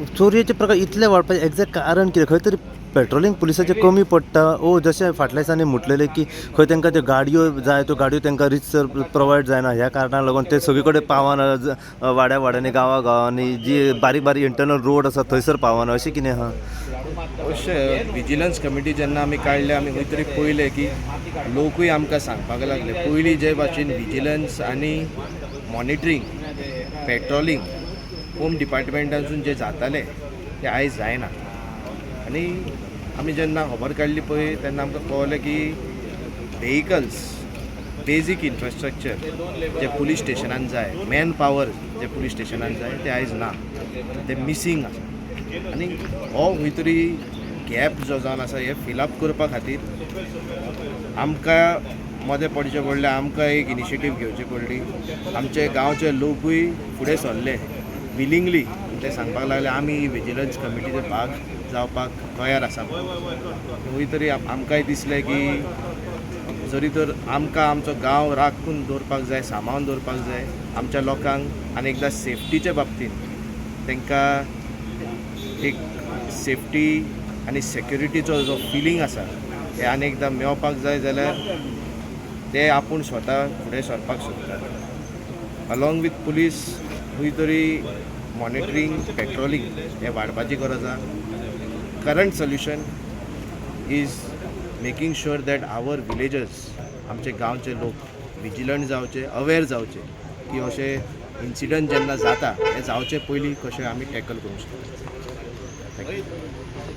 चोरयेचे प्रकार इतले वाडपाचें एक्झॅक्ट कारण कितें खंय तरी पेट्रोलिंग पुलिसांचें कमी पडटा जशें फाटल्या दिसांनी म्हटलेलें की खंय तांकां त्यो गाडयो जाय त्यो गाडयो तांकां रितसर प्रोवायड जायना ह्या कारणाक लागून ते सगळे कडेन पावना वाड्या वाड्यांनी गांवांनी जी बारीक बारीक इंटरनल रोड आसा थंयसर पावना अशें कितें आहा. अशें विजिलन्स कमिटी जेन्ना आमी काडले आमी खंय तरी पळयलें की लोकूय आमकां सांगपाक लागले पयलीं जे भाशेन विजिलन्स आनी मॉनिटरींग पेट्रोलिंग होम डिपार्टमेंटासून जे जातालें तें आयज जायना. आनी आमी जेन्ना खबर काडली पळय तेन्ना आमकां कळलें की व्हेहिकल्स बेजीक इन्फ्रास्ट्रक्चर जे पुलीस स्टेशनान जाय मॅन पावर जे पुलीस स्टेशनान जाय ते आयज ना ते मिसींग आसा. आनी हो खंय तरी गॅप जो जावन आसा हे फिलअप करपा खातीर आमकां मदें पडचें पडलें. आमकां एक इनिशिएटीव घेवची पडली. आमचे गांवचे लोकूय फुडें सरले विलिंगली ते सांगपाक लागले आमी विजिलन्स कमिटीचे भाग जावपाक तयार आसा. खंय तरी आमकांय दिसलें की जरी तर आमकां आमचो गांव राखून दवरपाक जाय सांबाळून दवरपाक जाय आमच्या लोकांक आनी एकदां सेफ्टीच्या बाबतींत तांकां एक सेफ्टी आनी सेक्युरिटीचो जो फिलींग आसा हे आनी एकदां मेळपाक जाय जाल्यार ते आपूण स्वता फुडें सरपाक सोदतात. अलॉंग वीथ पुलीस खंय तरी मॉनिटरींग पेट्रोलिंग हे वाडपाची गरज आसा. Current solution is making sure that our villagers आमचे गांवचे लोक विजिलंट जावचे अवेर जावचे की अशे इन्सिडंट जेन्ना जाता हे जावचे पयलीं कशें आमी टॅकल करूंक शकता. थँक्यू.